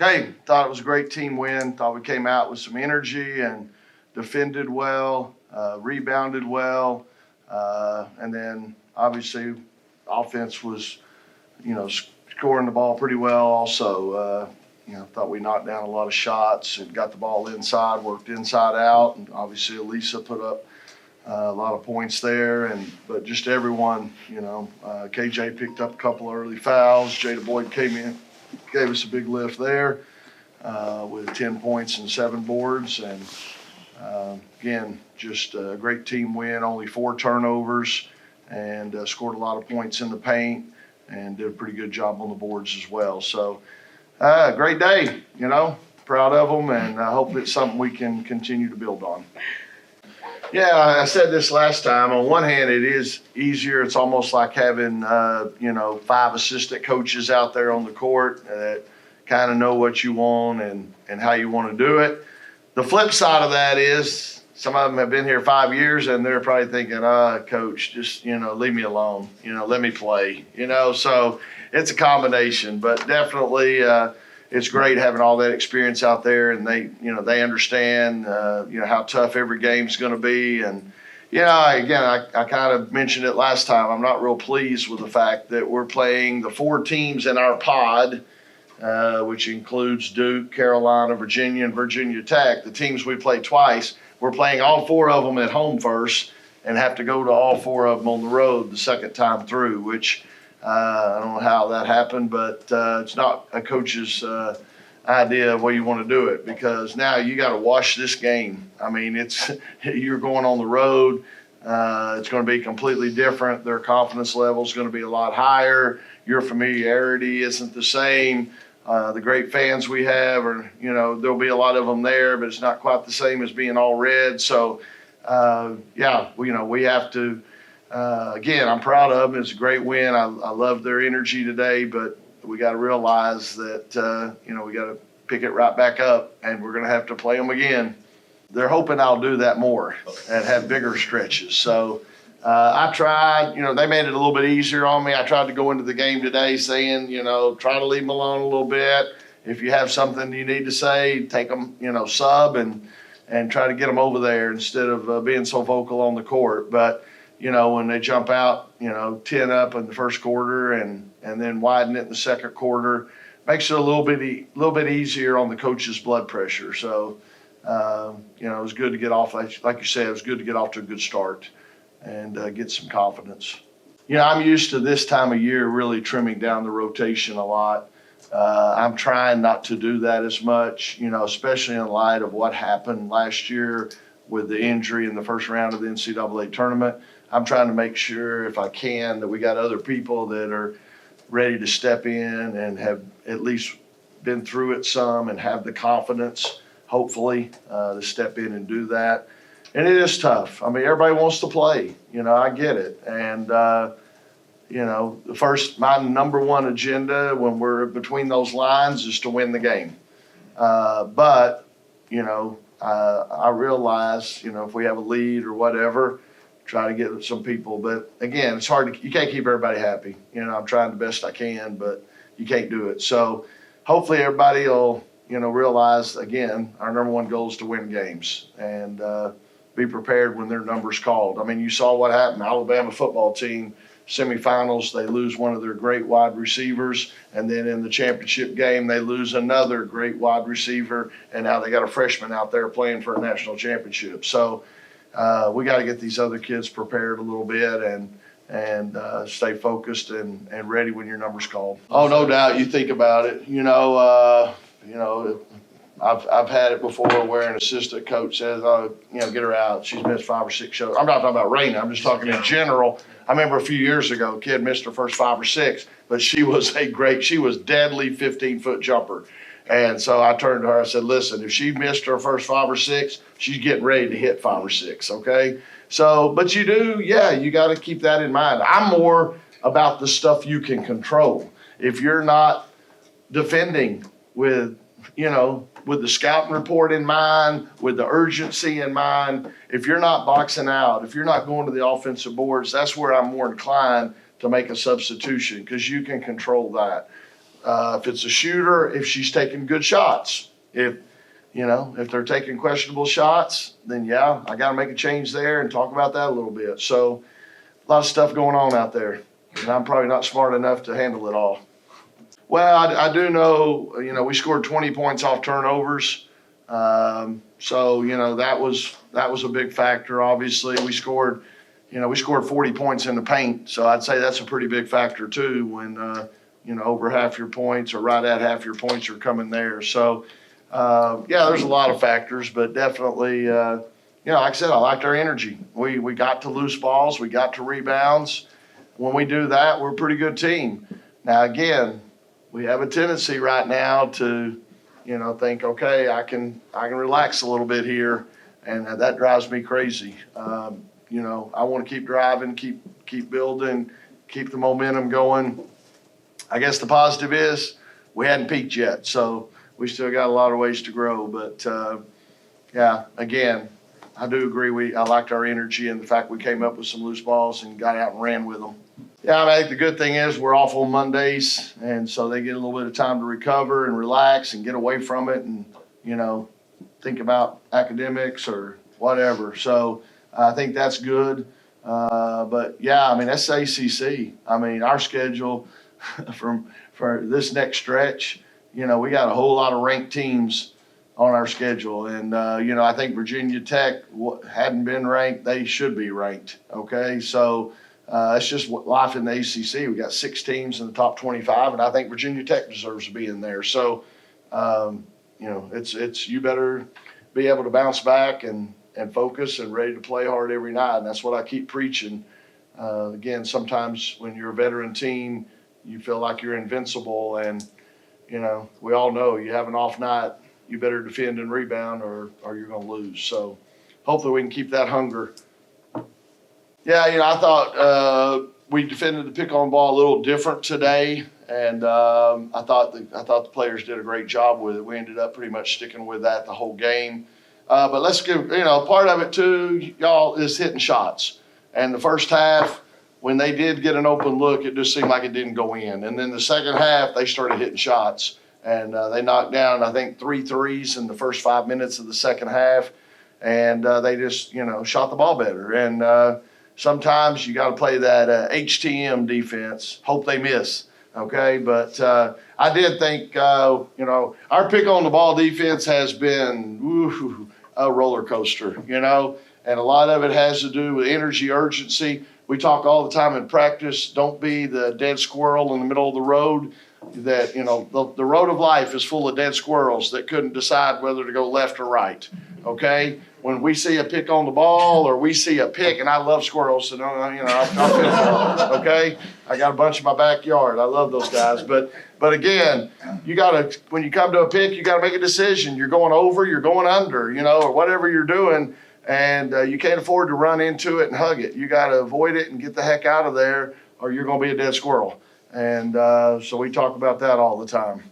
hey, thought it was a great team win. Thought we came out with some energy and defended well, rebounded well, and then obviously offense was, scoring the ball pretty well also. Thought we knocked down a lot of shots and got the ball inside, worked inside out, and obviously Elisa put up a lot of points there. But just everyone, KJ picked up a couple of early fouls. Jada Boyd came in, gave us a big lift there with 10 points and 7 boards. And again, just a great team win, only 4 turnovers, and scored a lot of points in the paint and did a pretty good job on the boards as well. So great day, proud of them, and hopefully it's something we can continue to build on. Yeah, I said this last time. On one hand, it is easier. It's almost like having, 5 assistant coaches out there on the court that kind of know what you want and how you want to do it. The flip side of that is some of them have been here 5 years, and they're probably thinking, coach, just, leave me alone. Let me play. So it's a combination. But definitely it's great having all that experience out there, and they understand, how tough every game's going to be. And, I kind of mentioned it last time. I'm not real pleased with the fact that we're playing the 4 teams in our pod, which includes Duke, Carolina, Virginia, and Virginia Tech. The teams we played twice, we're playing all 4 of them at home first and have to go to all 4 of them on the road the second time through, which I don't know how that happened, but it's not a coach's idea of the way you want to do it, because now you got to wash this game. I mean, you're going on the road. It's going to be completely different. Their confidence level is going to be a lot higher. Your familiarity isn't the same. The great fans we have are, there'll be a lot of them there, but it's not quite the same as being all red. So, we have to, again, I'm proud of them. It's a great win. I love their energy today, but we got to realize that, we got to pick it right back up, and we're going to have to play them again. They're hoping I'll do that more and have bigger stretches. So I tried, they made it a little bit easier on me. I tried to go into the game today saying, try to leave them alone a little bit. If you have something you need to say, take them, sub and try to get them over there instead of being so vocal on the court. But, when they jump out, 10 up in the first quarter and then widen it in the second quarter, makes it a little bit easier on the coach's blood pressure. So, it was good to get off, like you said, it was good to get off to a good start and get some confidence. I'm used to this time of year really trimming down the rotation a lot. I'm trying not to do that as much, especially in light of what happened last year with the injury in the first round of the NCAA tournament. I'm trying to make sure, if I can, that we got other people that are ready to step in and have at least been through it some and have the confidence, hopefully, to step in and do that. And it is tough. I mean, everybody wants to play. I get it. And, my number one agenda when we're between those lines is to win the game. But I realize, if we have a lead or whatever, try to get some people. But again, it's hard you can't keep everybody happy. I'm trying the best I can, but you can't do it. So hopefully everybody will, realize, again, our number one goal is to win games and be prepared when their number's called. I mean, you saw what happened. Alabama football team, semifinals, they lose one of their great wide receivers, and then in the championship game, they lose another great wide receiver, and now they got a freshman out there playing for a national championship. So we got to get these other kids prepared a little bit and stay focused and ready when your number's called. Oh, no doubt. You think about it. I've had it before where an assistant coach says, get her out. She's missed 5 or 6 shows. I'm not talking about Raina. I'm just talking in general. I remember a few years ago, a kid missed her first 5 or 6, but she was deadly 15-foot jumper. And so I turned to her, I said, listen, if she missed her first 5 or 6, she's getting ready to hit 5 or 6, okay? So, but you got to keep that in mind. I'm more about the stuff you can control. If you're not defending with the scouting report in mind, with the urgency in mind, if you're not boxing out, if you're not going to the offensive boards, that's where I'm more inclined to make a substitution, because you can control that. If it's a shooter, if she's taking good shots. If they're taking questionable shots, then yeah, I got to make a change there and talk about that a little bit. So a lot of stuff going on out there, and I'm probably not smart enough to handle it all. Well, I do know, we scored 20 points off turnovers. So, that was a big factor. Obviously, we scored 40 points in the paint. So I'd say that's a pretty big factor too when, over half your points or right at half your points are coming there. So, yeah, there's a lot of factors, but definitely, like I said, I liked our energy. We got to loose balls. We got to rebounds. When we do that, we're a pretty good team. Now, again, we have a tendency right now to, think, okay, I can relax a little bit here, and that drives me crazy. I want to keep driving, keep building, keep the momentum going. I guess the positive is we hadn't peaked yet, so we still got a lot of ways to grow. But yeah, again, I do agree. I liked our energy and the fact we came up with some loose balls and got out and ran with them. Yeah, I think the good thing is we're off on Mondays, and so they get a little bit of time to recover and relax and get away from it and, think about academics or whatever. So I think that's good. But, yeah, that's the ACC. Our schedule for this next stretch, we got a whole lot of ranked teams on our schedule. And, I think Virginia Tech hadn't been ranked. They should be ranked, okay? So it's just life in the ACC. We got 6 teams in the top 25, and I think Virginia Tech deserves to be in there. So, it's you better be able to bounce back and focus and ready to play hard every night. And that's what I keep preaching. Again, sometimes when you're a veteran team, you feel like you're invincible. And, we all know you have an off night, you better defend and rebound or you're going to lose. So hopefully we can keep that hunger. Yeah, I thought we defended the pick-on ball a little different today, and I thought the players did a great job with it. We ended up pretty much sticking with that the whole game. But let's give part of it too, y'all, is hitting shots. And the first half, when they did get an open look, it just seemed like it didn't go in. And then the second half, they started hitting shots, and they knocked down, I think, 3 threes in the first 5 minutes of the second half, and they just shot the ball better. And sometimes you got to play that HTM defense, hope they miss, okay? But I did think, our pick on the ball defense has been a roller coaster, and a lot of it has to do with energy, urgency. We talk all the time in practice, don't be the dead squirrel in the middle of the road. That, the road of life is full of dead squirrels that couldn't decide whether to go left or right, okay? When we see a pick on the ball or we see a pick, and I love squirrels, so I'll pick one, okay? I got a bunch in my backyard. I love those guys. But again, when you come to a pick, you got to make a decision. You're going over, you're going under, or whatever you're doing, and you can't afford to run into it and hug it. You got to avoid it and get the heck out of there, or you're going to be a dead squirrel. And so we talk about that all the time.